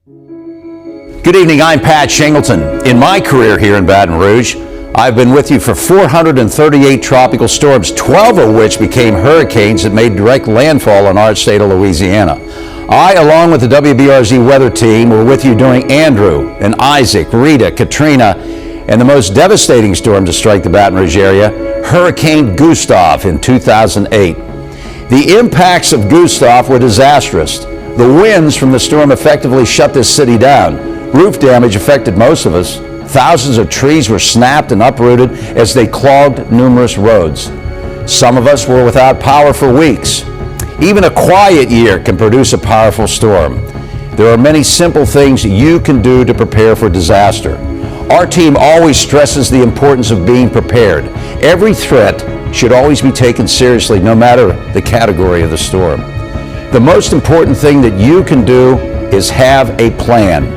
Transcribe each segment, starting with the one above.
Good evening, I'm Pat Shingleton. In my career here in Baton Rouge, I've been with you for 438 tropical storms, 12 of which became hurricanes that made direct landfall in our state of Louisiana. I, along with the WBRZ weather team, were with you during Andrew and Isaac, Rita, Katrina, and the most devastating storm to strike the Baton Rouge area, Hurricane Gustav in 2008. The impacts of Gustav were disastrous. The winds from the storm effectively shut this city down. Roof damage affected most of us. Thousands of trees were snapped and uprooted as they clogged numerous roads. Some of us were without power for weeks. Even a quiet year can produce a powerful storm. There are many simple things you can do to prepare for disaster. Our team always stresses the importance of being prepared. Every threat should always be taken seriously, no matter the category of the storm. The most important thing that you can do is have a plan.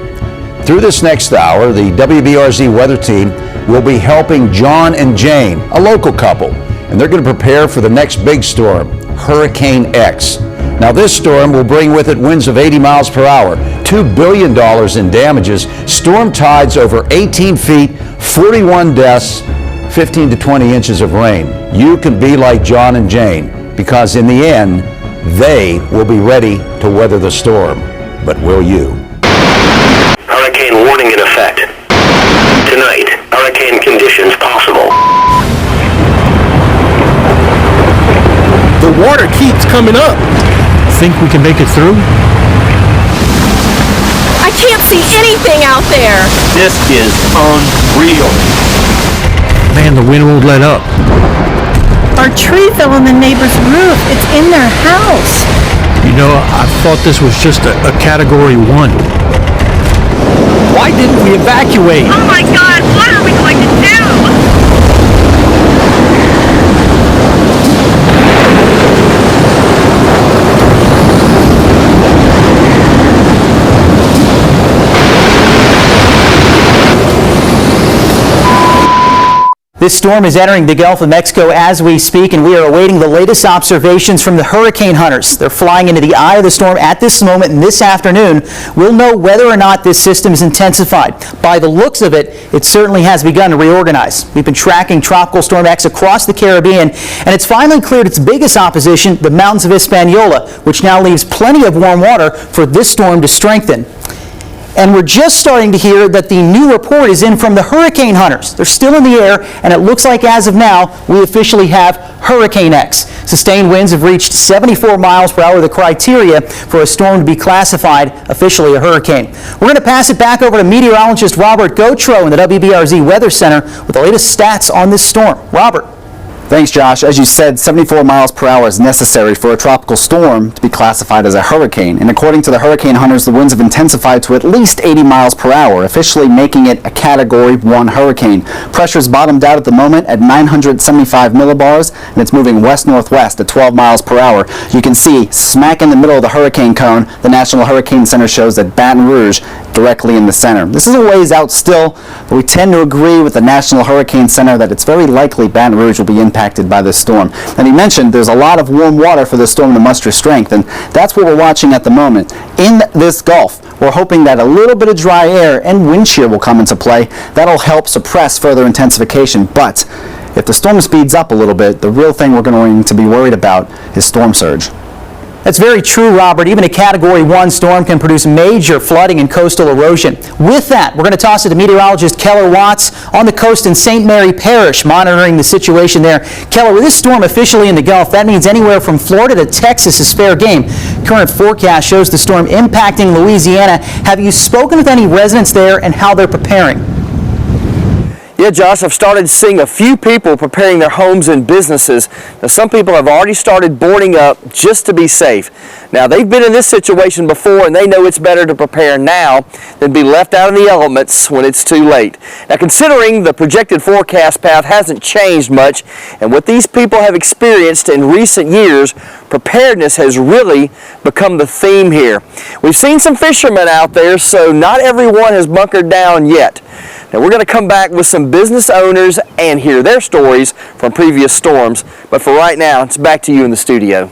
Through this next hour, the WBRZ weather team will be helping John and Jane, a local couple, and they're going to prepare for the next big storm, Hurricane X. Now, this storm will bring with it winds of 80 miles per hour, $2 billion in damages, storm tides over 18 feet, 41 deaths, 15 to 20 inches of rain. You can be like John and Jane, because in the end, they will be ready to weather the storm. But will you? Hurricane warning in effect. Tonight, hurricane conditions possible. The water keeps coming up. Think we can make it through? I can't see anything out there. This is unreal. Man, the wind won't let up. Our tree fell on the neighbor's roof. It's in their house. You know, I thought this was just a Category 1. Why didn't we evacuate? Oh my God, what are we going to do? This storm is entering the Gulf of Mexico as we speak, and we are awaiting the latest observations from the hurricane hunters. They're flying into the eye of the storm at this moment, and this afternoon we'll know whether or not this system is intensified. By the looks of it, it certainly has begun to reorganize. We've been tracking Tropical Storm X across the Caribbean, and it's finally cleared its biggest opposition, the mountains of Hispaniola, which now leaves plenty of warm water for this storm to strengthen. And we're just starting to hear that the new report is in from the hurricane hunters. They're still in the air, and it looks like as of now, we officially have Hurricane X. Sustained winds have reached 74 miles per hour, the criteria for a storm to be classified officially a hurricane. We're going to pass it back over to meteorologist Robert Gautreaux in the WBRZ Weather Center with the latest stats on this storm. Robert. Thanks, Josh. As you said, 74 miles per hour is necessary for a tropical storm to be classified as a hurricane. And according to the hurricane hunters, the winds have intensified to at least 80 miles per hour, officially making it a Category 1 hurricane. Pressure's bottomed out at the moment at 975 millibars, and it's moving west-northwest at 12 miles per hour. You can see, smack in the middle of the hurricane cone, the National Hurricane Center shows that Baton Rouge directly in the center. This is a ways out still, but we tend to agree with the National Hurricane Center that it's very likely Baton Rouge will be impacted by this storm. And he mentioned there's a lot of warm water for the storm to muster strength, and that's what we're watching at the moment. In this Gulf, we're hoping that a little bit of dry air and wind shear will come into play. That'll help suppress further intensification, but if the storm speeds up a little bit, the real thing we're going to be worried about is storm surge. That's very true, Robert. Even a Category 1 storm can produce major flooding and coastal erosion. With that, we're going to toss it to meteorologist Keller Watts on the coast in St. Mary Parish, monitoring the situation there. Keller, with this storm officially in the Gulf, that means anywhere from Florida to Texas is fair game. Current forecast shows the storm impacting Louisiana. Have you spoken with any residents there and how they're preparing? Yeah, Josh, I've started seeing a few people preparing their homes and businesses. Now, some people have already started boarding up just to be safe. Now, they've been in this situation before, and they know it's better to prepare now than be left out in the elements when it's too late. Now, considering the projected forecast path hasn't changed much, and what these people have experienced in recent years, preparedness has really become the theme here. We've seen some fishermen out there, so not everyone has bunkered down yet. Now, we're going to come back with some business owners and hear their stories from previous storms. But for right now, it's back to you in the studio.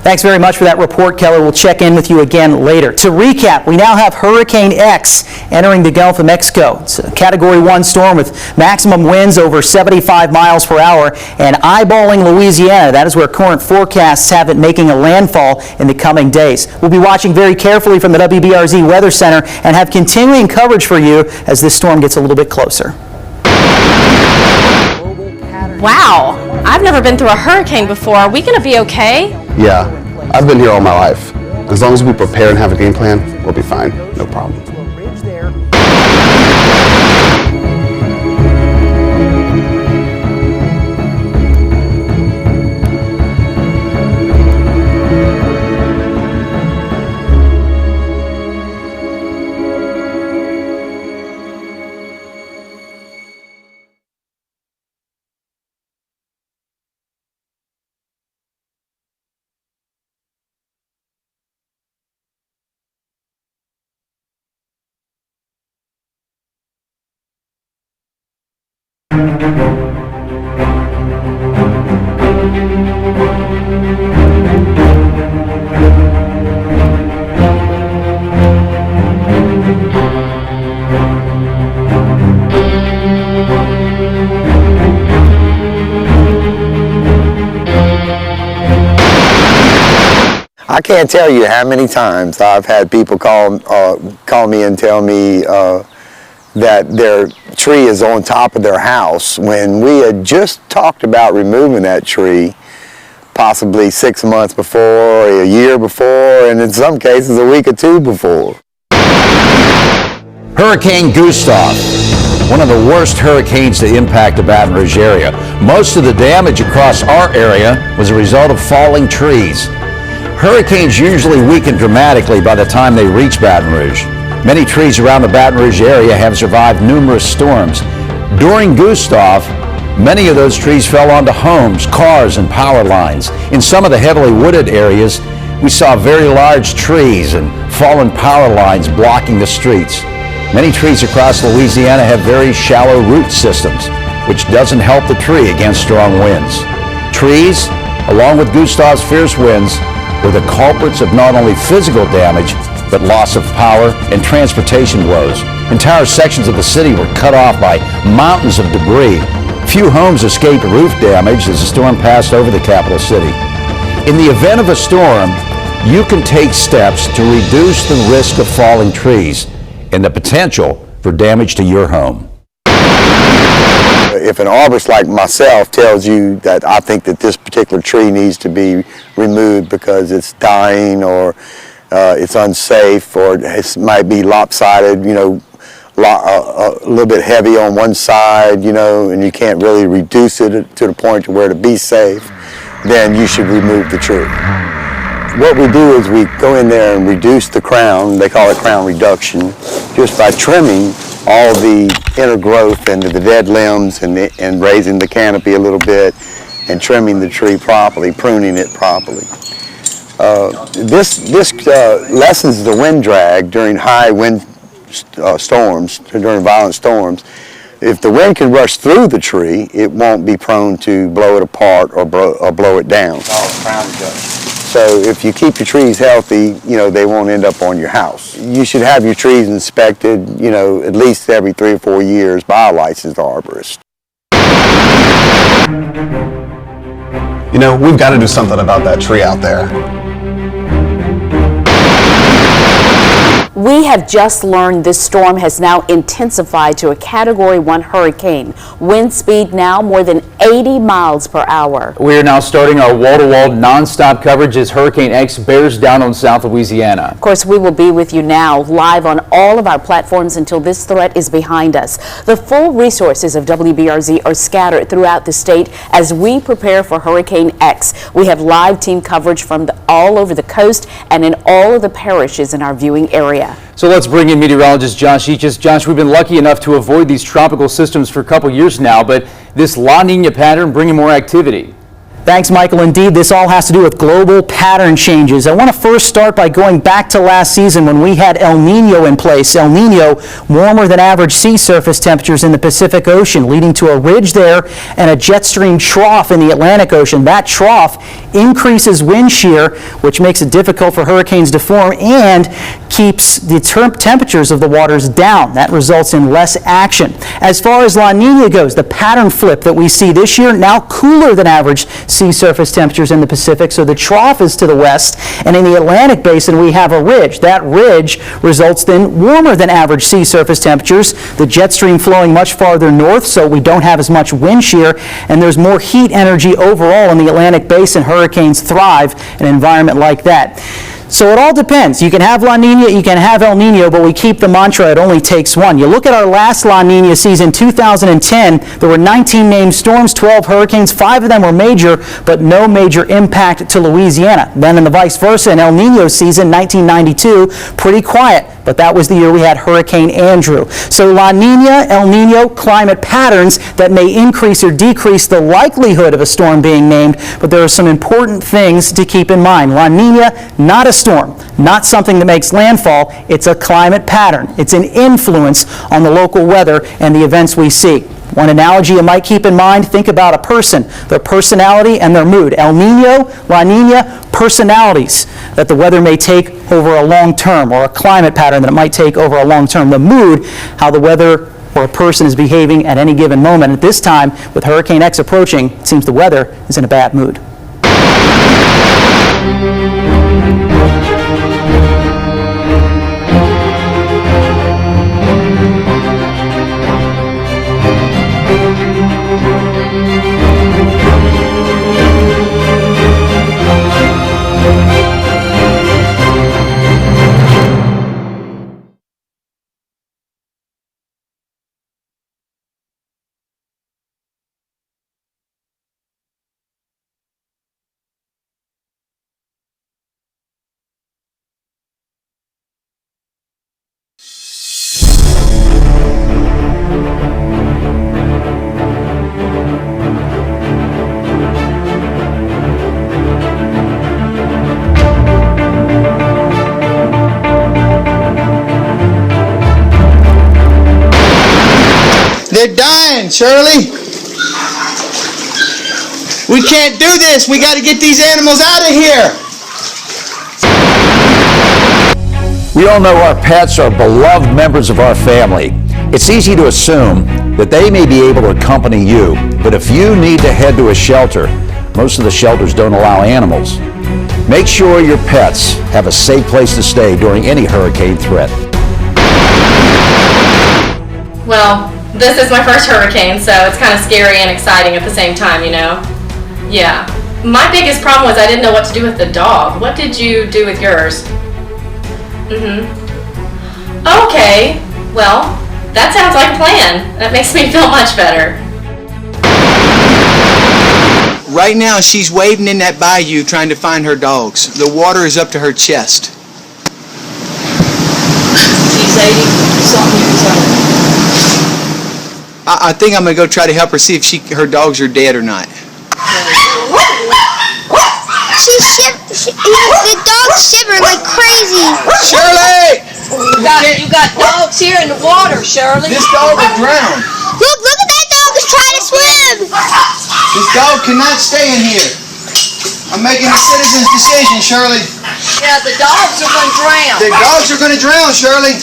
Thanks very much for that report, Keller. We'll check in with you again later. To recap, we now have Hurricane X entering the Gulf of Mexico. It's a Category 1 storm with maximum winds over 75 miles per hour and eyeballing Louisiana. That is where current forecasts have it making a landfall in the coming days. We'll be watching very carefully from the WBRZ Weather Center and have continuing coverage for you as this storm gets a little bit closer. Wow, I've never been through a hurricane before. Are we going to be okay? Yeah, I've been here all my life. As long as we prepare and have a game plan, we'll be fine. No problem. I can't tell you how many times I've had people call me and tell me that their tree is on top of their house when we had just talked about removing that tree possibly 6 months before, a year before, and in some cases a week or two before. Hurricane Gustav, one of the worst hurricanes to impact the Baton Rouge area. Most of the damage across our area was a result of falling trees. Hurricanes usually weaken dramatically by the time they reach Baton Rouge. Many trees around the Baton Rouge area have survived numerous storms. During Gustav, many of those trees fell onto homes, cars, and power lines. In some of the heavily wooded areas, we saw very large trees and fallen power lines blocking the streets. Many trees across Louisiana have very shallow root systems, which doesn't help the tree against strong winds. Trees, along with Gustav's fierce winds, were the culprits of not only physical damage, but loss of power and transportation woes. Entire sections of the city were cut off by mountains of debris. Few homes escaped roof damage as the storm passed over the capital city. In the event of a storm, you can take steps to reduce the risk of falling trees and the potential for damage to your home. If an arborist like myself tells you that I think that this particular tree needs to be removed because it's dying or it's unsafe or it might be lopsided, you know, a little bit heavy on one side, you know, and you can't really reduce it to the point to where to be safe, then you should remove the tree. What we do is we go in there and reduce the crown, they call it crown reduction, just by trimming all the inner growth and the dead limbs and raising the canopy a little bit and trimming the tree properly, pruning it properly. This lessens the wind drag during high wind storms, during violent storms. If the wind can rush through the tree, it won't be prone to blow it apart or blow it down. So if you keep your trees healthy, you know, they won't end up on your house. You should have your trees inspected, you know, at least every 3 or 4 years by a licensed arborist. You know, we've got to do something about that tree out there. We have just learned this storm has now intensified to a Category 1 hurricane. Wind speed now more than 80 miles per hour. We are now starting our wall-to-wall non-stop coverage as Hurricane X bears down on South Louisiana. Of course, we will be with you now live on all of our platforms until this threat is behind us. The full resources of WBRZ are scattered throughout the state as we prepare for Hurricane X. We have live team coverage from all over the coast and in all of the parishes in our viewing area. So let's bring in meteorologist Josh Eaches. Josh, we've been lucky enough to avoid these tropical systems for a couple years now, but this La Nina pattern bringing more activity. Thanks, Michael. Indeed, this all has to do with global pattern changes. I want to first start by going back to last season when we had El Nino in place. El Nino, warmer than average sea surface temperatures in the Pacific Ocean, leading to a ridge there and a jet stream trough in the Atlantic Ocean. That trough increases wind shear, which makes it difficult for hurricanes to form and keeps the temperatures of the waters down. That results in less action. As far as La Nina goes, the pattern flip that we see this year, now cooler than average sea surface temperatures in the Pacific, so the trough is to the west, and in the Atlantic Basin we have a ridge. That ridge results in warmer than average sea surface temperatures, the jet stream flowing much farther north, so we don't have as much wind shear, and there's more heat energy overall in the Atlantic Basin. Hurricanes thrive in an environment like that. So it all depends. You can have La Nina, you can have El Nino, but we keep the mantra, it only takes one. You look at our last La Nina season, 2010, there were 19 named storms, 12 hurricanes, 5 of them were major, but no major impact to Louisiana. Then in the vice versa, in El Nino season, 1992, pretty quiet, but that was the year we had Hurricane Andrew. So La Nina, El Nino, climate patterns that may increase or decrease the likelihood of a storm being named, but there are some important things to keep in mind. La Nina, not a storm, not something that makes landfall. It's a climate pattern. It's an influence on the local weather and the events we see. One analogy you might keep in mind, think about a person, their personality and their mood. El Nino, La Nina, personalities that the weather may take over a long term, or a climate pattern that it might take over a long term. The mood, how the weather or a person is behaving at any given moment. At this time, with Hurricane X approaching, it seems the weather is in a bad mood. They're dying, Shirley. We can't do this. We got to get these animals out of here. We all know our pets are beloved members of our family. It's easy to assume that they may be able to accompany you, but if you need to head to a shelter, most of the shelters don't allow animals. Make sure your pets have a safe place to stay during any hurricane threat. Well, this is my first hurricane, so it's kind of scary and exciting at the same time, you know? Yeah. My biggest problem was I didn't know what to do with the dog. What did you do with yours? Okay. Well, that sounds like a plan. That makes me feel much better. Right now, she's wading in that bayou trying to find her dogs. The water is up to her chest. She's 80-something years old. I think I'm going to go try to help her see if her dogs are dead or not. The dogs shiver like crazy. Shirley! You got dogs here in the water, Shirley. This dog will drown. Look at that dog is trying to swim. This dog cannot stay in here. I'm making a citizen's decision, Shirley. Yeah, the dogs are going to drown. The dogs are going to drown, Shirley.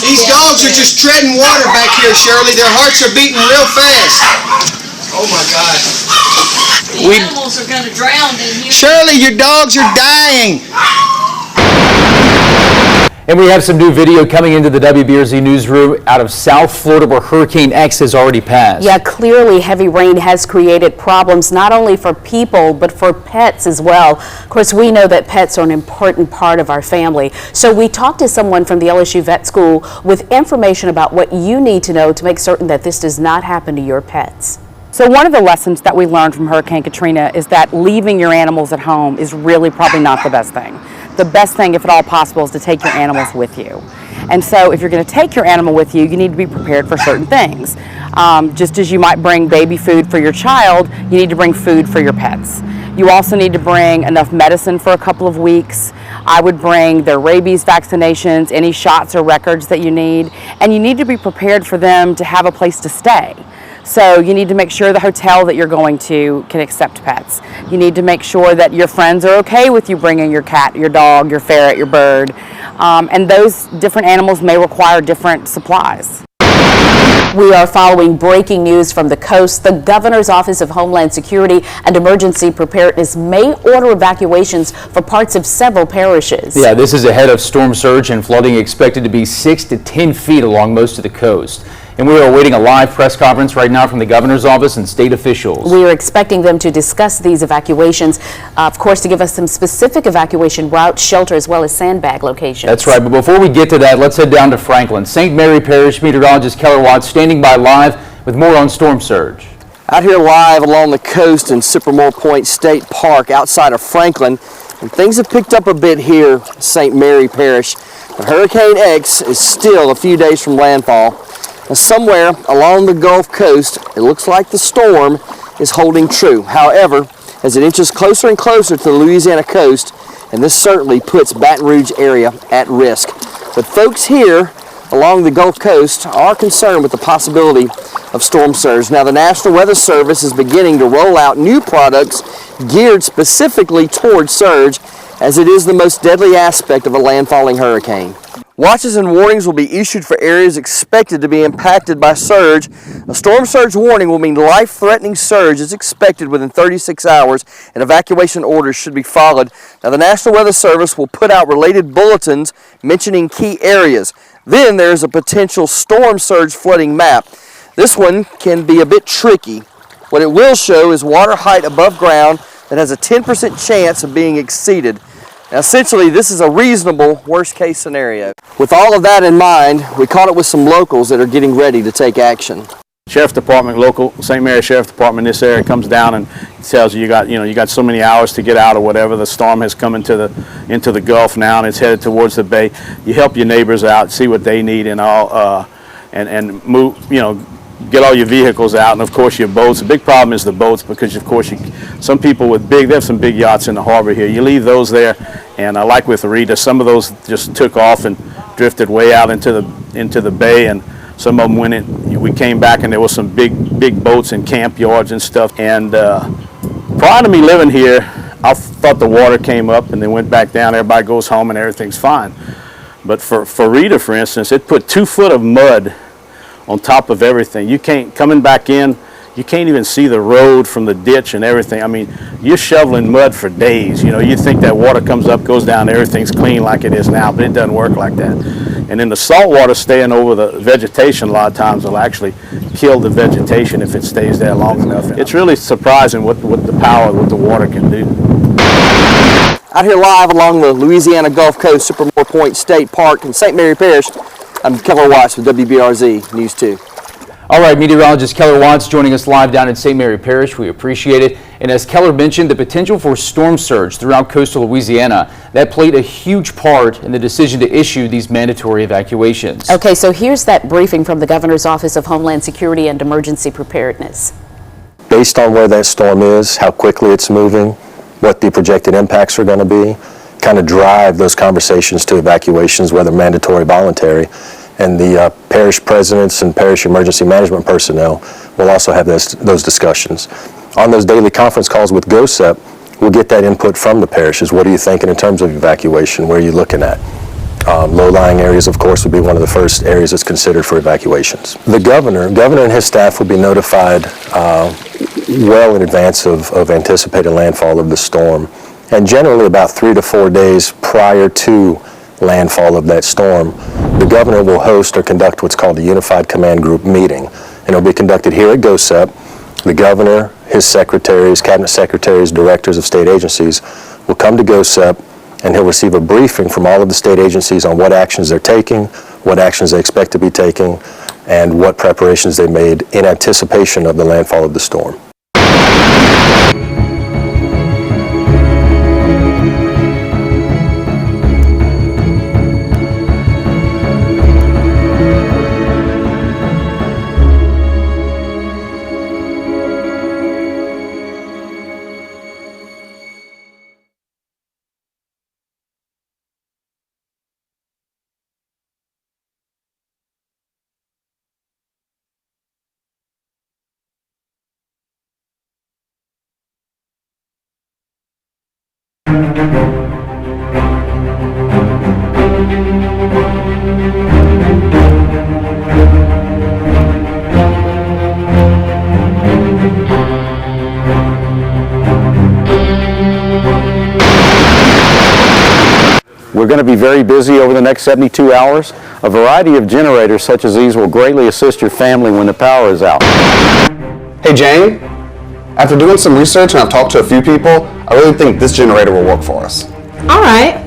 These dogs are just treading water back here, Shirley. Their hearts are beating real fast. Oh my God. The animals are going to drown in here. Shirley, your dogs are dying. And we have some new video coming into the WBRZ newsroom out of South Florida where Hurricane X has already passed. Yeah, clearly heavy rain has created problems not only for people but for pets as well. Of course, we know that pets are an important part of our family. So we talked to someone from the LSU Vet School with information about what you need to know to make certain that this does not happen to your pets. So one of the lessons that we learned from Hurricane Katrina is that leaving your animals at home is really probably not the best thing. The best thing, if at all possible, is to take your animals with you. And so if you're going to take your animal with you, you need to be prepared for certain things. Just as you might bring baby food for your child, you need to bring food for your pets. You also need to bring enough medicine for a couple of weeks. I would bring their rabies vaccinations, any shots or records that you need, and you need to be prepared for them to have a place to stay. So you need to make sure the hotel that you're going to can accept pets. You need to make sure that your friends are okay with you bringing your cat, your dog, your ferret, your bird, and those different animals may require different supplies. We are following breaking news from the coast. The Governor's Office of Homeland Security and Emergency Preparedness may order evacuations for parts of several parishes. Yeah, this is ahead of storm surge and flooding expected to be 6 to 10 feet along most of the coast. And we are awaiting a live press conference right now from the governor's office and state officials. We are expecting them to discuss these evacuations, of course, to give us some specific evacuation routes, shelter, as well as sandbag locations. That's right, but before we get to that, let's head down to Franklin. St. Mary Parish meteorologist Keller Watts standing by live with more on storm surge. Out here live along the coast in Sycamore Point State Park outside of Franklin, and things have picked up a bit here in St. Mary Parish. But Hurricane X is still a few days from landfall. Now, somewhere along the Gulf Coast, it looks like the storm is holding true. However, as it inches closer and closer to the Louisiana coast, and this certainly puts Baton Rouge area at risk. But folks here along the Gulf Coast are concerned with the possibility of storm surge. Now, the National Weather Service is beginning to roll out new products geared specifically towards surge, as it is the most deadly aspect of a landfalling hurricane. Watches and warnings will be issued for areas expected to be impacted by surge. A storm surge warning will mean life-threatening surge is expected within 36 hours, and evacuation orders should be followed. Now, the National Weather Service will put out related bulletins mentioning key areas. Then there is a potential storm surge flooding map. This one can be a bit tricky. What it will show is water height above ground that has a 10% chance of being exceeded. Now, essentially, this is a reasonable worst-case scenario. With all of that in mind, we caught it with some locals that are getting ready to take action. Sheriff Department, local St. Mary Sheriff Department in this area comes down and tells you you got so many hours to get out or whatever. The storm has come into the Gulf now and it's headed towards the bay. You help your neighbors out, see what they need and all, and move, get all your vehicles out, and of course your boats. The big problem is the boats, because of course some people with they have some big yachts in the harbor here. You leave those there, and like with Rita, some of those just took off and drifted way out into the bay, and some of them went in. We came back and there was some big boats and camp yards and stuff. And prior to me living here, I thought the water came up and then went back down. Everybody goes home and everything's fine. But for Rita, for instance, it put 2 foot of mud on top of everything. You can't, coming back in, you can't even see the road from the ditch and everything. I mean, you're shoveling mud for days. You think that water comes up, goes down, everything's clean like it is now, but it doesn't work like that. And then the salt water staying over the vegetation a lot of times will actually kill the vegetation if it stays there long enough. It's really surprising what the water can do. Out here live along the Louisiana Gulf Coast, Sycamore Point State Park in St. Mary Parish, I'm Keller Watts with WBRZ News 2. All right, meteorologist Keller Watts joining us live down in St. Mary Parish. We appreciate it. And as Keller mentioned, the potential for storm surge throughout coastal Louisiana, that played a huge part in the decision to issue these mandatory evacuations. Okay, so here's that briefing from the Governor's Office of Homeland Security and Emergency Preparedness. Based on where that storm is, how quickly it's moving, what the projected impacts are going to be, kind of drive those conversations to evacuations, whether mandatory or voluntary. And the parish presidents and parish emergency management personnel will also have those discussions. On those daily conference calls with GOSEP, we'll get that input from the parishes. What are you thinking in terms of evacuation? Where are you looking at? Low-lying areas, of course, would be one of the first areas that's considered for evacuations. The governor and his staff will be notified well in advance of anticipated landfall of the storm, and generally about 3 to 4 days prior to landfall of that storm, the governor will host or conduct what's called a Unified Command Group meeting, and it'll be conducted here at GOSEP. The governor, his secretaries, cabinet secretaries, directors of state agencies will come to GOSEP, and he'll receive a briefing from all of the state agencies on what actions they're taking, what actions they expect to be taking, and what preparations they made in anticipation of the landfall of the storm. We're going to be very busy over the next 72 hours. A variety of generators such as these will greatly assist your family when the power is out. Hey Jane, after doing some research and I've talked to a few people, I really think this generator will work for us. All right.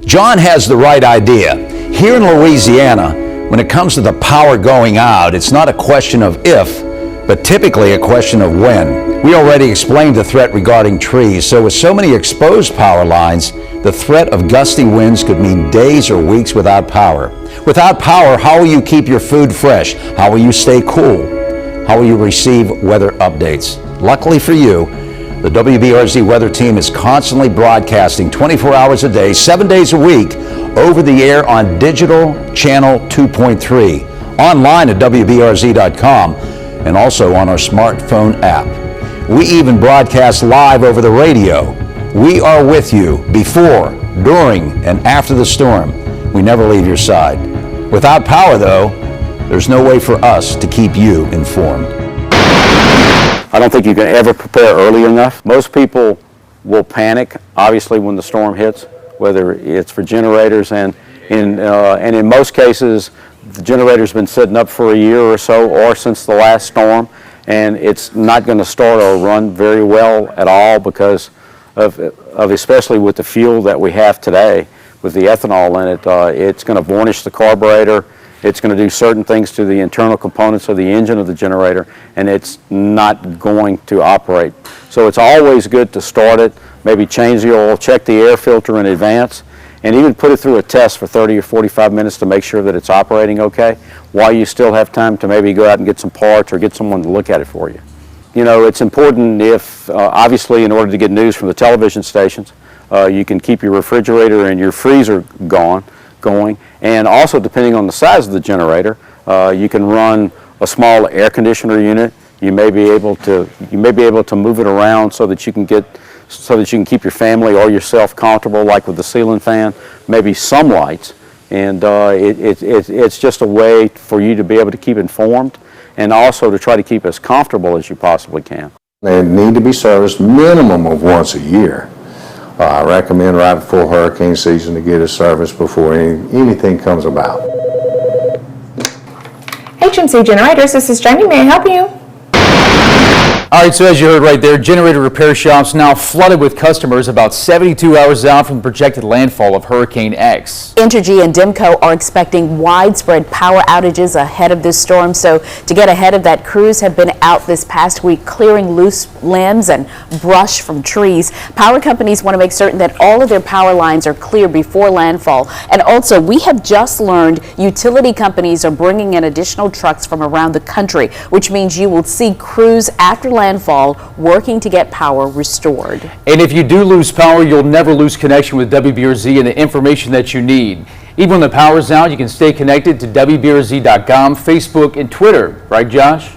John has the right idea. Here in Louisiana, when it comes to the power going out, it's not a question of if, but typically a question of when. We already explained the threat regarding trees, so with so many exposed power lines, the threat of gusty winds could mean days or weeks without power. Without power, how will you keep your food fresh? How will you stay cool? How will you receive weather updates? Luckily for you, the WBRZ weather team is constantly broadcasting 24 hours a day, 7 days a week, over the air on digital channel 2.3, online at WBRZ.com, and also on our smartphone app. We even broadcast live over the radio. We are with you before, during, and after the storm. We never leave your side. Without power, though, there's no way for us to keep you informed. I don't think you can ever prepare early enough. Most people will panic, obviously, when the storm hits, whether it's for generators, and in most cases, the generator's been sitting up for a year or so, or since the last storm, and it's not going to start or run very well at all because of especially with the fuel that we have today, with the ethanol in it. It's going to varnish the carburetor. It's going to do certain things to the internal components of the engine of the generator, and it's not going to operate. So it's always good to start it, maybe change the oil, check the air filter in advance, and even put it through a test for 30 or 45 minutes to make sure that it's operating okay, while you still have time to maybe go out and get some parts or get someone to look at it for you. You know, it's important if, obviously, in order to get news from the television stations, you can keep your refrigerator and your freezer going, and also depending on the size of the generator, you can run a small air conditioner unit. You may be able to move it around so that you can keep your family or yourself comfortable, like with the ceiling fan, maybe some lights, and it's just a way for you to be able to keep informed and also to try to keep as comfortable as you possibly can. They need to be serviced minimum of once a year. I recommend right before hurricane season to get a service before anything comes about. HMC Generators, this is Jenny. May I help you? All right, so as you heard right there, generator repair shops now flooded with customers about 72 hours out from the projected landfall of Hurricane X. Entergy and Demco are expecting widespread power outages ahead of this storm. So to get ahead of that, crews have been out this past week clearing loose limbs and brush from trees. Power companies want to make certain that all of their power lines are clear before landfall. And also, we have just learned utility companies are bringing in additional trucks from around the country, which means you will see crews after landfall working to get power restored. And if you do lose power, you'll never lose connection with WBRZ and the information that you need. Even when the power's out, you can stay connected to WBRZ.com, Facebook, and Twitter. Right, Josh?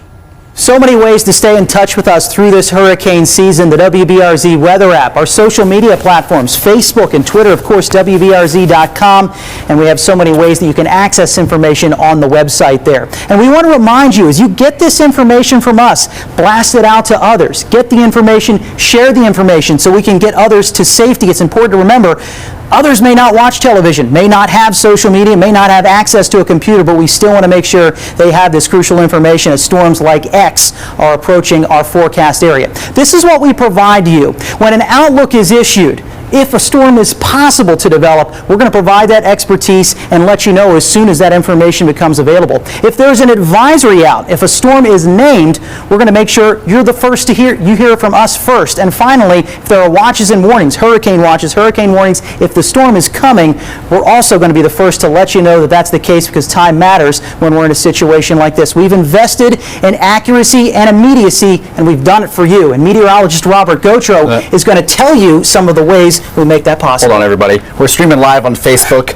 So many ways to stay in touch with us through this hurricane season. The WBRZ weather app, our social media platforms, Facebook and Twitter, of course, WBRZ.com. And we have so many ways that you can access information on the website there. And we want to remind you, as you get this information from us, blast it out to others. Get the information, share the information so we can get others to safety. It's important to remember, others may not watch television, may not have social media, may not have access to a computer, but we still want to make sure they have this crucial information as storms like X are approaching our forecast area. This is what we provide to you. When an outlook is issued, if a storm is possible to develop, we're going to provide that expertise and let you know as soon as that information becomes available. If there's an advisory out, if a storm is named, we're going to make sure you're the first to hear it from us first. And finally, if there are watches and warnings, hurricane watches, hurricane warnings, if the storm is coming, we're also going to be the first to let you know that that's the case, because time matters when we're in a situation like this. We've invested in accuracy and immediacy, and we've done it for you. And meteorologist Robert Gautreaux is going to tell you some of the ways we make that possible. Hold on, everybody. We're streaming live on Facebook.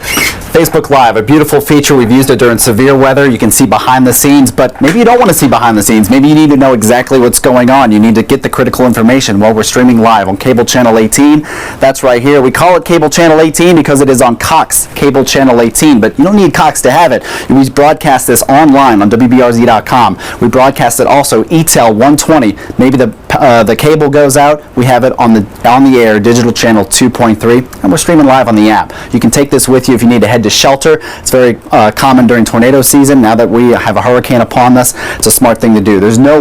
Facebook Live, a beautiful feature. We've used it during severe weather. You can see behind the scenes, but maybe you don't want to see behind the scenes. Maybe you need to know exactly what's going on. You need to get the critical information. Well, we're streaming live on cable channel 18. That's right here. We call it cable channel 18 because it is on Cox cable channel 18, but you don't need Cox to have it. We broadcast this online on WBRZ.com. We broadcast it also ETEL 120. Maybe the cable goes out. We have it on the air, digital channel 2.3, and we're streaming live on the app. You can take this with you if you need to head to shelter. It's very common during tornado season. Now that we have a hurricane upon us, it's a smart thing to do. There's no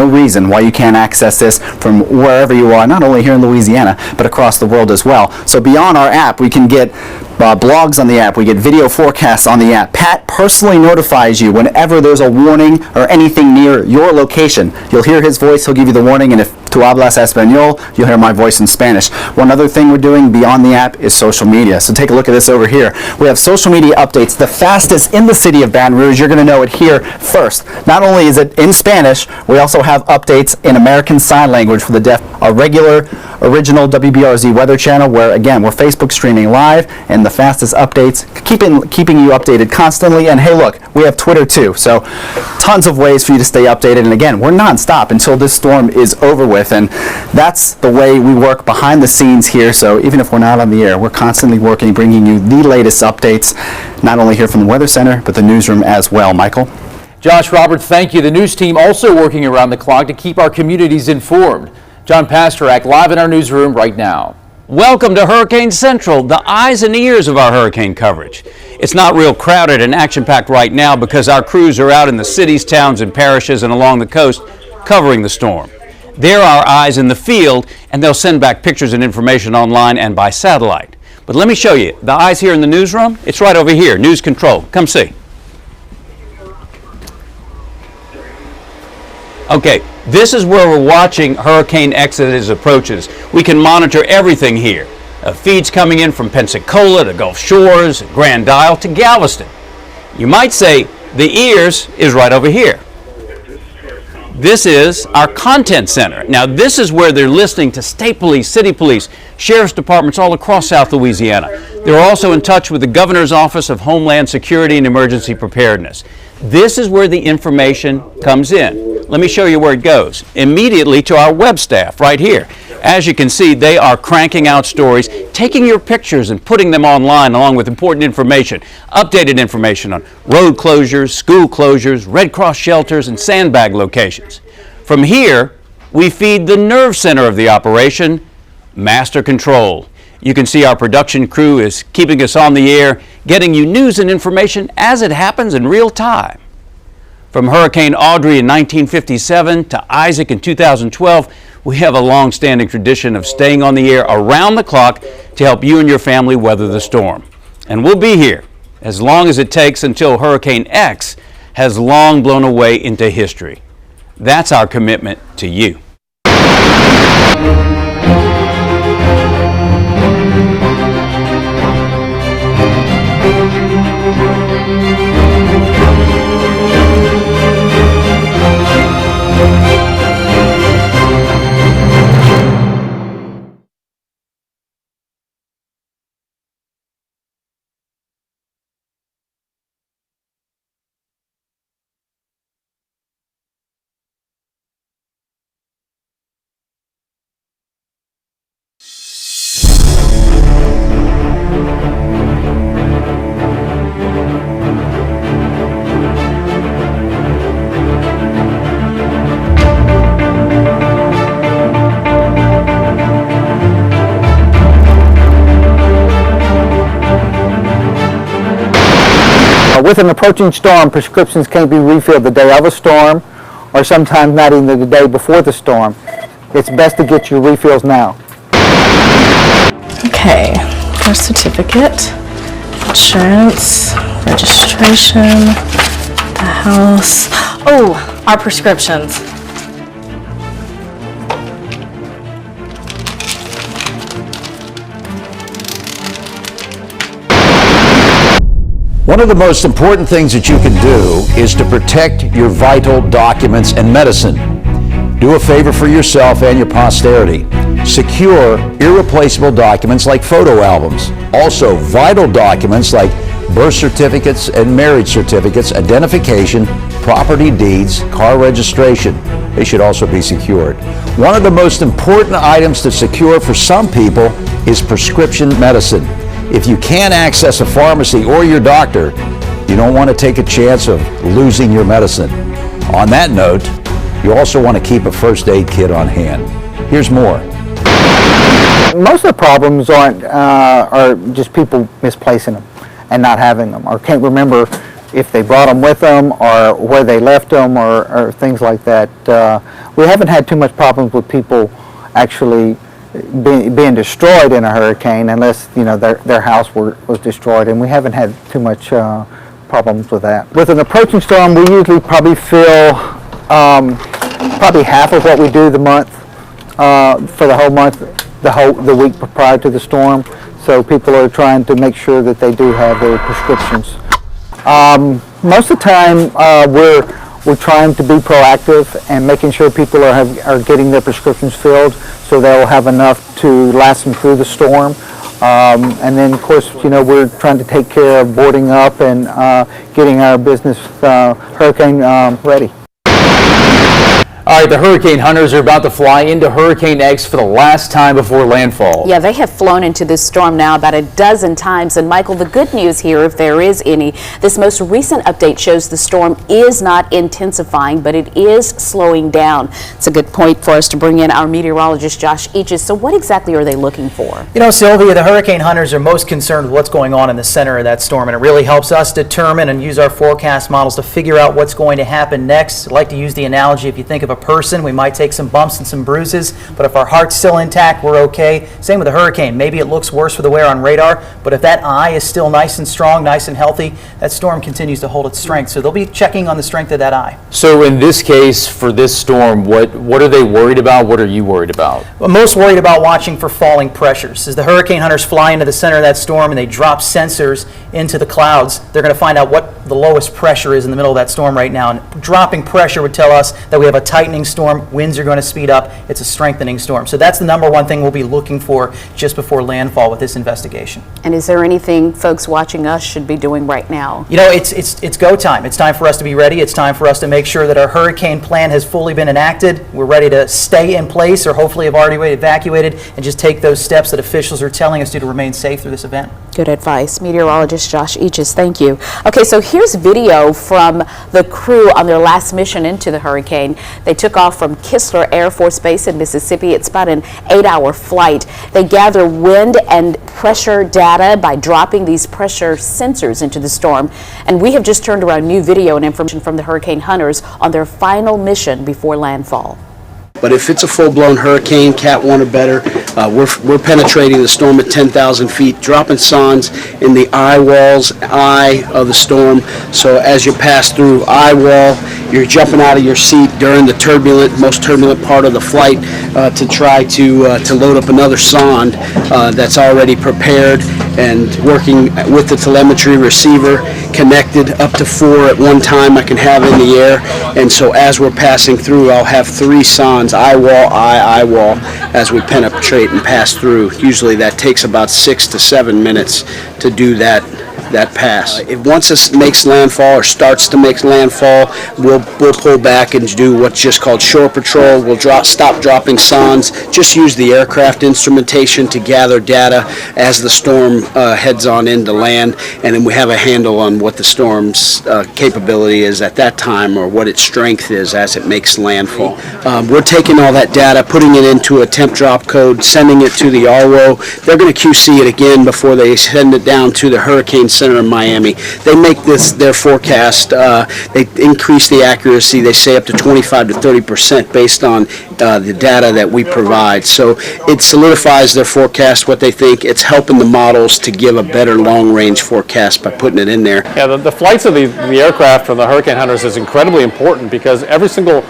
reason why you can't access this from wherever you are, not only here in Louisiana, but across the world as well. So beyond our app, we can get blogs on the app. We get video forecasts on the app. Pat personally notifies you whenever there's a warning or anything near your location. You'll hear his voice. He'll give you the warning, and if tu hablas español, you'll hear my voice in Spanish. One other thing we're doing beyond the app is social media. So take a look at this over here. We have social media updates, the fastest in the city of Baton Rouge. You're going to know it here first. Not only is it in Spanish, we also have updates in American Sign Language for the deaf. A regular, original WBRZ weather channel where, again, we're Facebook streaming live, and the fastest updates, keeping you updated constantly. And hey, look, we have Twitter too. So tons of ways for you to stay updated. And again, we're nonstop until this storm is over with. And that's the way we work behind the scenes here. So even if we're not on the air, we're constantly working, bringing you the latest updates, not only here from the Weather Center, but the newsroom as well. Michael? Josh, Robert, thank you. The news team also working around the clock to keep our communities informed. John Pastorak live in our newsroom right now. Welcome to Hurricane Central, the eyes and ears of our hurricane coverage. It's not real crowded and action-packed right now because our crews are out in the cities, towns, and parishes and along the coast covering the storm. They're our eyes in the field, and they'll send back pictures and information online and by satellite. But let me show you, the eyes here in the newsroom, it's right over here, News Control. Come see. Okay, this is where we're watching Hurricane X as it approaches. We can monitor everything here. Feeds coming in from Pensacola to Gulf Shores, Grand Isle to Galveston. You might say the ears is right over here. This is our content center. Now this is where they're listening to state police, city police, sheriff's departments all across South Louisiana. They're also in touch with the Governor's Office of Homeland Security and Emergency Preparedness. This is where the information comes in. Let me show you where it goes. Immediately to our web staff right here. As you can see, they are cranking out stories, taking your pictures and putting them online along with important information, updated information on road closures, school closures, Red Cross shelters, and sandbag locations. From here, we feed the nerve center of the operation, Master Control. You can see our production crew is keeping us on the air, getting you news and information as it happens in real time. From Hurricane Audrey in 1957 to Isaac in 2012, we have a long-standing tradition of staying on the air around the clock to help you and your family weather the storm. And we'll be here as long as it takes until Hurricane X has long blown away into history. That's our commitment to you. With an approaching storm, prescriptions can be refilled the day of a storm or sometimes not even the day before the storm. It's best to get your refills now. Okay, birth certificate, insurance, registration, the house. Oh, our prescriptions. One of the most important things that you can do is to protect your vital documents and medicine. Do a favor for yourself and your posterity. Secure irreplaceable documents like photo albums. Also, vital documents like birth certificates and marriage certificates, identification, property deeds, car registration. They should also be secured. One of the most important items to secure for some people is prescription medicine. If you can't access a pharmacy or your doctor, you don't want to take a chance of losing your medicine. On that note, you also want to keep a first aid kit on hand. Here's more. Most of the problems are just people misplacing them and not having them, or can't remember if they brought them with them or where they left them, or things like that. We haven't had too much problems with people actually being destroyed in a hurricane, unless their house was destroyed, and we haven't had too much problems with that. With an approaching storm, we usually probably fill probably half of what we do the month for the whole month, the week prior to the storm. So people are trying to make sure that they do have their prescriptions. Most of the time, we're trying to be proactive and making sure people are getting their prescriptions filled, so they'll have enough to last them through the storm. And then, of course, we're trying to take care of boarding up and getting our business hurricane ready. All right, the hurricane hunters are about to fly into Hurricane X for the last time before landfall. Yeah, they have flown into this storm now about a dozen times. And Michael, the good news here, if there is any, this most recent update shows the storm is not intensifying, but it is slowing down. It's a good point for us to bring in our meteorologist, Josh Eaches. So what exactly are they looking for? Sylvia, the hurricane hunters are most concerned with what's going on in the center of that storm, and it really helps us determine and use our forecast models to figure out what's going to happen next. I'd like to use the analogy, if you think of a person, we might take some bumps and some bruises, but if our heart's still intact, we're okay. Same with a hurricane. Maybe it looks worse for the wear on radar, but if that eye is still nice and strong, nice and healthy, that storm continues to hold its strength. So they'll be checking on the strength of that eye. So in this case, for this storm, what are they worried about? What are you worried about? Well, most worried about watching for falling pressures. As the hurricane hunters fly into the center of that storm and they drop sensors into the clouds, they're going to find out what the lowest pressure is in the middle of that storm right now. And dropping pressure would tell us that we have a tightening storm, winds are going to speed up, it's a strengthening storm. So that's the number one thing we'll be looking for just before landfall with this investigation. And is there anything folks watching us should be doing right now? It's go time. It's time for us to be ready. It's time for us to make sure that our hurricane plan has fully been enacted. We're ready to stay in place, or hopefully have already evacuated, and just take those steps that officials are telling us to remain safe through this event. Good advice. Meteorologist Josh Eaches, thank you. Okay, so here's video from the crew on their last mission into the hurricane. They took off from Kistler Air Force Base in Mississippi. It's about an 8-hour flight. They gather wind and pressure data by dropping these pressure sensors into the storm. And we have just turned around new video and information from the hurricane hunters on their final mission before landfall. But if it's a full-blown hurricane, Cat 1 or better, we're penetrating the storm at 10,000 feet, dropping sondes in the eye of the storm. So as you pass through eye wall, you're jumping out of your seat during the most turbulent part of the flight to try to load up another sonde that's already prepared, and working with the telemetry receiver connected up to 4 at one time I can have in the air. And so as we're passing through, I'll have 3 sondes, eye wall, as we penetrate and pass through. Usually that takes about 6 to 7 minutes to do that pass. Once it makes landfall or starts to make landfall, we'll pull back and do what's just called shore patrol. We'll stop dropping sondes, just use the aircraft instrumentation to gather data as the storm heads on into land, and then we have a handle on what the storm's capability is at that time, or what its strength is as it makes landfall. We're taking all that data, putting it into a temp drop code, sending it to the RO. They're going to QC it again before they send it down to the Hurricane Center in Miami. They make this their forecast. They increase the accuracy. They say up to 25 to 30% based on the data that we provide. So it solidifies their forecast, what they think. It's helping the models to give a better long-range forecast by putting it in there. Yeah, the flights of the aircraft from the hurricane hunters is incredibly important, because every single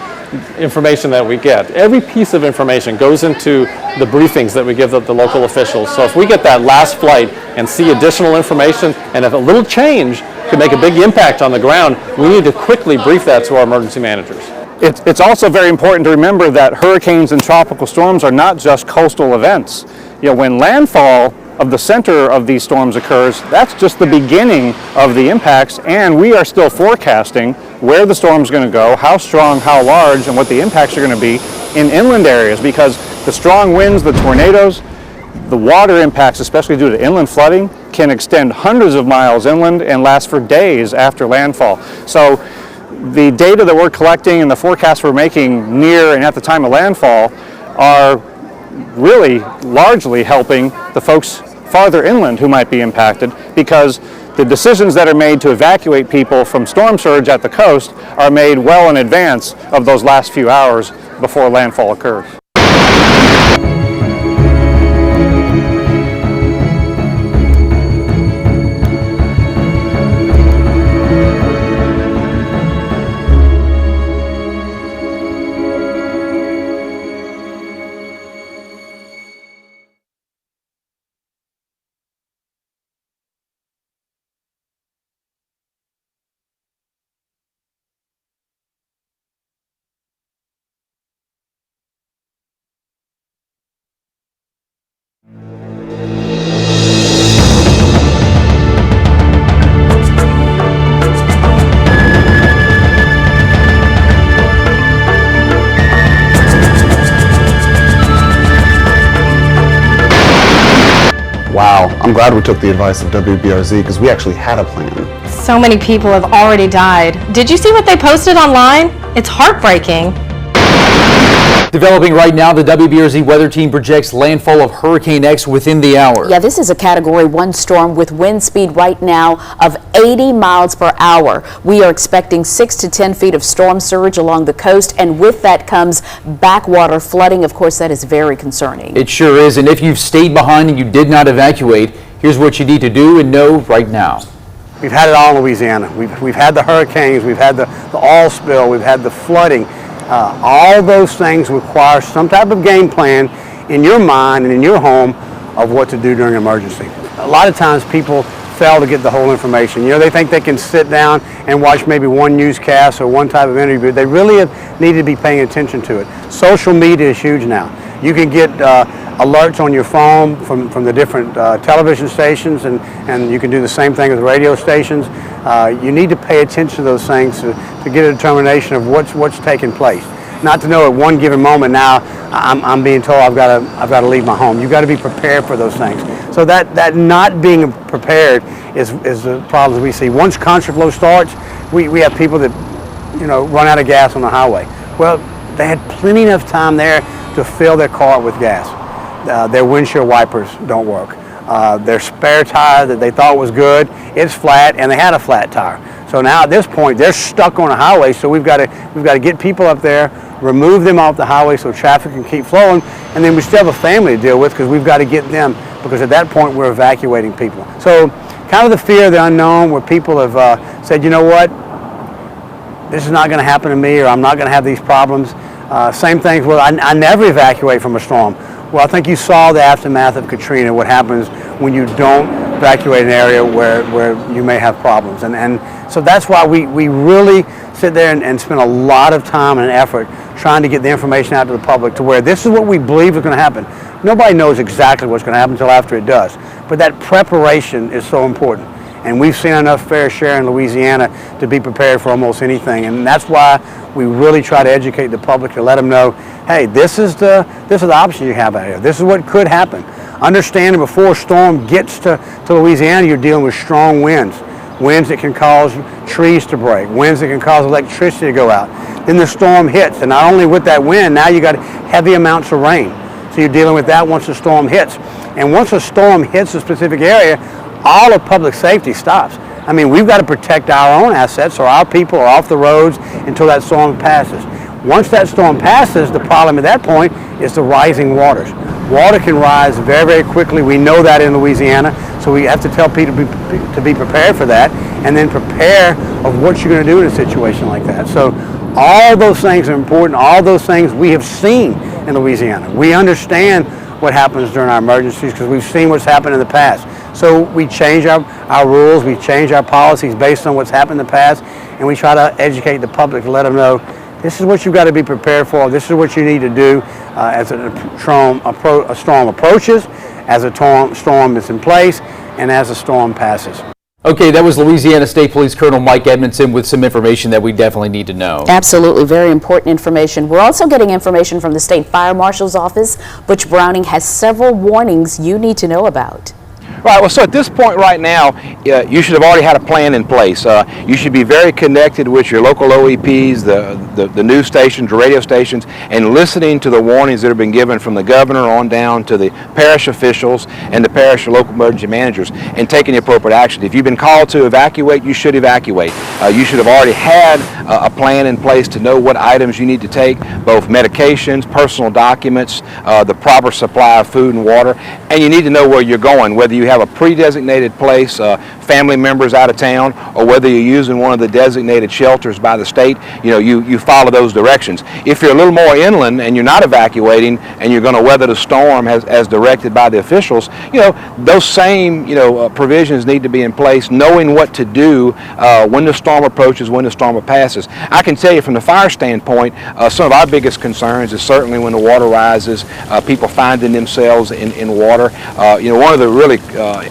information that we get, every piece of information goes into the briefings that we give the local officials. So if we get that last flight and see additional information, and if a little change could make a big impact on the ground, we need to quickly brief that to our emergency managers. It's also very important to remember that hurricanes and tropical storms are not just coastal events. When landfall of the center of these storms occurs, that's just the beginning of the impacts, and we are still forecasting where the storm's going to go, how strong, how large, and what the impacts are going to be in inland areas, because the strong winds, the tornadoes, the water impacts, especially due to inland flooding, can extend hundreds of miles inland and last for days after landfall. So the data that we're collecting and the forecasts we're making near and at the time of landfall are really largely helping the folks farther inland who might be impacted, because the decisions that are made to evacuate people from storm surge at the coast are made well in advance of those last few hours before landfall occurs. Wow, I'm glad we took the advice of WBRZ because we actually had a plan. So many people have already died. Did you see what they posted online? It's heartbreaking. Developing right now, the WBRZ weather team projects landfall of Hurricane X within the hour. Yeah, this is a Category 1 storm with wind speed right now of 80 miles per hour. We are expecting 6 to 10 feet of storm surge along the coast, and with that comes backwater flooding. Of course, that is very concerning. It sure is, and if you've stayed behind and you did not evacuate, here's what you need to do and know right now. We've had it all in Louisiana. We've had the hurricanes, we've had the oil spill, we've had the flooding. All those things require some type of game plan in your mind and in your home of what to do during an emergency. A lot of times people fail to get the whole information. You know, they think they can sit down and watch maybe one newscast or one type of interview. They really need to be paying attention to it. Social media is huge now. You can get alerts on your phone from the different television stations, and you can do the same thing with radio stations. You need to pay attention to those things to get a determination of what's taking place. Not to know at one given moment now I'm being told I've got to leave my home. You've got to be prepared for those things. So that not being prepared is the problems we see. Once contraflow starts, we have people that run out of gas on the highway. Well, they had plenty of time there to fill their car with gas. Their windshield wipers don't work. Their spare tire that they thought was good, it's flat, and they had a flat tire. So now at this point, they're stuck on a highway, so we've got to get people up there, remove them off the highway so traffic can keep flowing, and then we still have a family to deal with because we've got to get them, because at that point we're evacuating people. So kind of the fear of the unknown, where people have said, you know what, this is not going to happen to me, or I'm not going to have these problems. Same things, well, I never evacuate from a storm. Well, I think you saw the aftermath of Katrina, what happens when you don't evacuate an area where you may have problems. And so that's why we really sit there and spend a lot of time and effort trying to get the information out to the public to where this is what we believe is going to happen. Nobody knows exactly what's going to happen until after it does. But that preparation is so important. And we've seen enough fair share in Louisiana to be prepared for almost anything. And that's why we really try to educate the public to let them know, hey, this is the option you have out here. This is what could happen. Understanding before a storm gets to Louisiana, you're dealing with strong winds. Winds that can cause trees to break, winds that can cause electricity to go out. Then the storm hits, and not only with that wind, now you got heavy amounts of rain. So you're dealing with that once the storm hits. And once a storm hits a specific area, all of public safety stops. I mean, we've got to protect our own assets, so our people are off the roads until that storm passes. Once that storm passes, the problem at that point is the rising waters. Water can rise very, very quickly. We know that in Louisiana, so we have to tell people to be prepared for that, and then prepare of what you're going to do in a situation like that. So all those things are important. All those things we have seen in Louisiana. We understand what happens during our emergencies because we've seen what's happened in the past. So we change our rules, we change our policies based on what's happened in the past, and we try to educate the public to let them know this is what you've got to be prepared for, this is what you need to do as a storm approaches, as a storm is in place and as the storm passes. Okay, that was Louisiana State Police Colonel Mike Edmondson with some information that we definitely need to know. Absolutely, very important information. We're also getting information from the State Fire Marshal's office. Butch Browning has several warnings you need to know about. Right, well, so at this point right now, you should have already had a plan in place. You should be very connected with your local OEPs, the news stations, the radio stations, and listening to the warnings that have been given from the governor on down to the parish officials and the parish or local emergency managers, and taking the appropriate action. If you've been called to evacuate, you should evacuate. You should have already had a plan in place to know what items you need to take, both medications, personal documents, the proper supply of food and water, and you need to know where you're going, whether you have a pre-designated place, family members out of town, or whether you're using one of the designated shelters by the state. You follow those directions. If you're a little more inland and you're not evacuating and you're going to weather the storm as directed by the officials, those same provisions need to be in place, knowing what to do when the storm approaches, when the storm passes. I can tell you from the fire standpoint, some of our biggest concerns is certainly when the water rises, people finding themselves in water. One of the really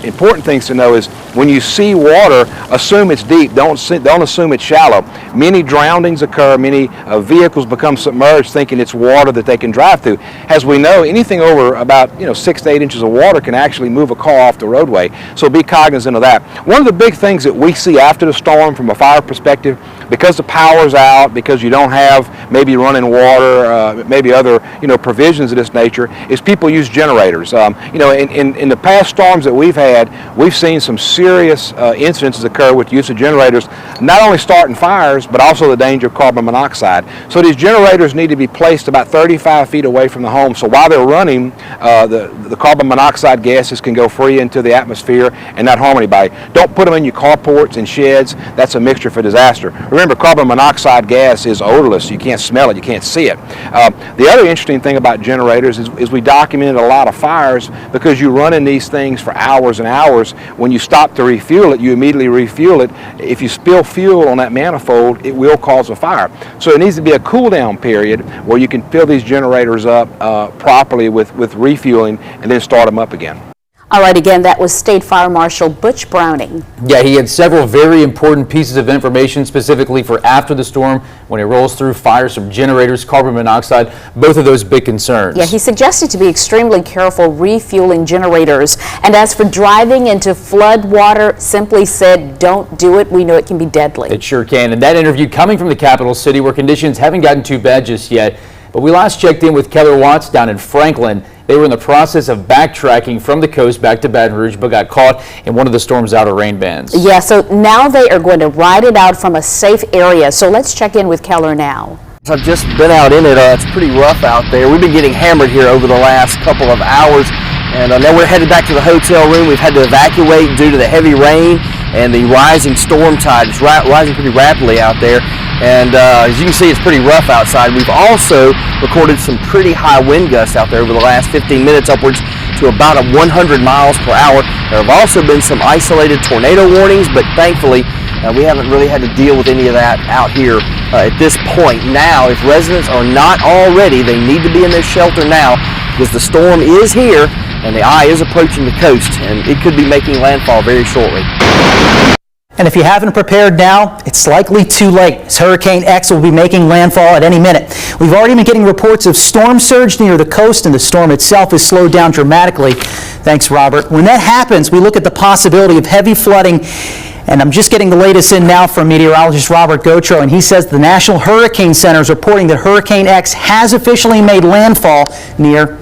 important things to know is when you see water, assume it's deep. Don't assume it's shallow. Many drownings occur. Many vehicles become submerged thinking it's water that they can drive through. As we know, anything over about 6 to 8 inches of water can actually move a car off the roadway. So be cognizant of that. One of the big things that we see after the storm from a fire perspective, because the power's out, because you don't have maybe running water, maybe other provisions of this nature, is people use generators. In the past storms that we've had, we've seen some serious incidences occur with the use of generators, not only starting fires, but also the danger of carbon monoxide. So these generators need to be placed about 35 feet away from the home. So while they're running, the carbon monoxide gases can go free into the atmosphere and not harm anybody. Don't put them in your carports and sheds. That's a mixture for disaster. Remember, carbon monoxide gas is odorless. You can't smell it. You can't see it. The other interesting thing about generators is we documented a lot of fires because you run in these things for hours and hours. When you stop to refuel it, you immediately refuel it. If you spill fuel on that manifold, it will cause a fire. So there needs to be a cool down period where you can fill these generators up properly with refueling and then start them up again. All right, again, that was State Fire Marshal Butch Browning. Yeah, he had several very important pieces of information specifically for after the storm when it rolls through fires from generators, carbon monoxide, both of those big concerns. Yeah, he suggested to be extremely careful refueling generators. And as for driving into flood water, simply said, don't do it. We know it can be deadly. It sure can. And that interview coming from the capital city where conditions haven't gotten too bad just yet. But we last checked in with Keller Watts down in Franklin. They were in the process of backtracking from the coast back to Baton Rouge, but got caught in one of the storm's outer rain bands. Yeah, so now they are going to ride it out from a safe area. So let's check in with Keller now. I've just been out in it. It's pretty rough out there. We've been getting hammered here over the last couple of hours. And now we're headed back to the hotel room. We've had to evacuate due to the heavy rain and the rising storm tide. It's rising pretty rapidly out there. And as you can see, it's pretty rough outside. We've also recorded some pretty high wind gusts out there over the last 15 minutes, upwards to about 100 miles per hour. There have also been some isolated tornado warnings, but thankfully we haven't really had to deal with any of that out here at this point. Now, if residents are not already, they need to be in their shelter now because the storm is here and the eye is approaching the coast, and it could be making landfall very shortly. And if you haven't prepared now, it's likely too late, as Hurricane X will be making landfall at any minute. We've already been getting reports of storm surge near the coast, and the storm itself is slowed down dramatically. Thanks, Robert. When that happens, we look at the possibility of heavy flooding. And I'm just getting the latest in now from meteorologist Robert Gautreaux, and he says the National Hurricane Center is reporting that Hurricane X has officially made landfall near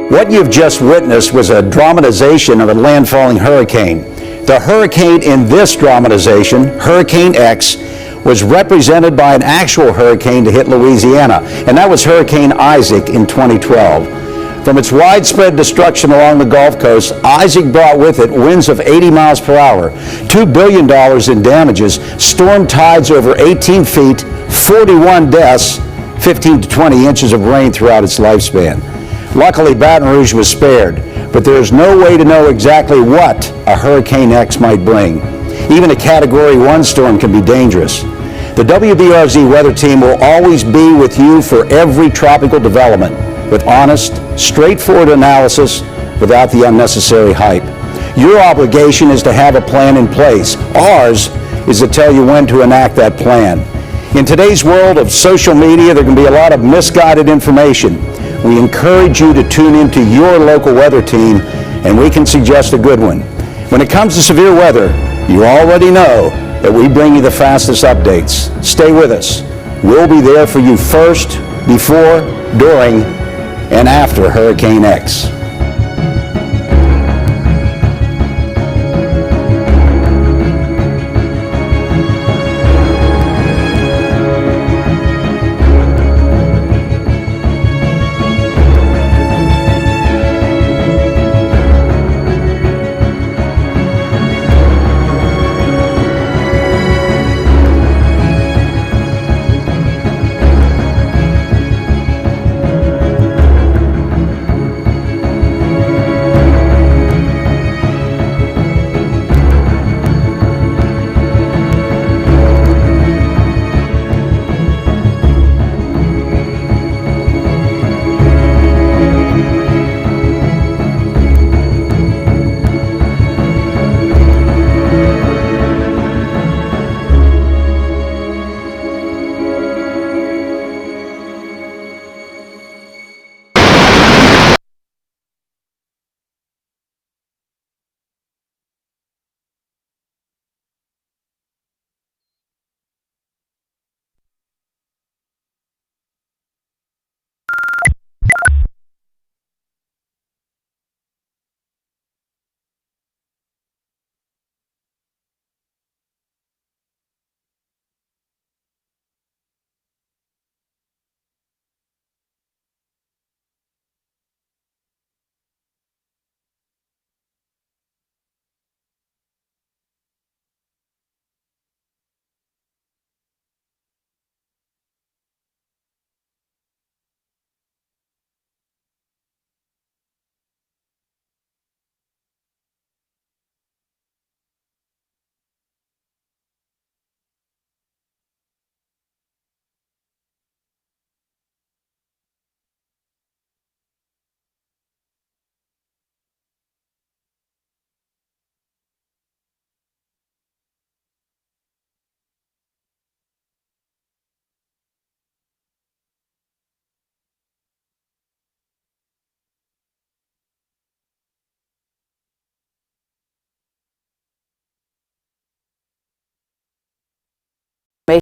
What you've just witnessed was a dramatization of a landfalling hurricane. The hurricane in this dramatization, Hurricane X, was represented by an actual hurricane to hit Louisiana, and that was Hurricane Isaac in 2012. From its widespread destruction along the Gulf Coast, Isaac brought with it winds of 80 miles per hour, $2 billion in damages, storm tides over 18 feet, 41 deaths, 15 to 20 inches of rain throughout its lifespan. Luckily, Baton Rouge was spared, but there is no way to know exactly what a Hurricane X might bring. Even a Category 1 storm can be dangerous. The WBRZ weather team will always be with you for every tropical development, with honest, straightforward analysis without the unnecessary hype. Your obligation is to have a plan in place. Ours is to tell you when to enact that plan. In today's world of social media, there can be a lot of misguided information. We encourage you to tune into your local weather team, and we can suggest a good one. When it comes to severe weather, you already know that we bring you the fastest updates. Stay with us. We'll be there for you first, before, during, and after Hurricane X.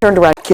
Turned around.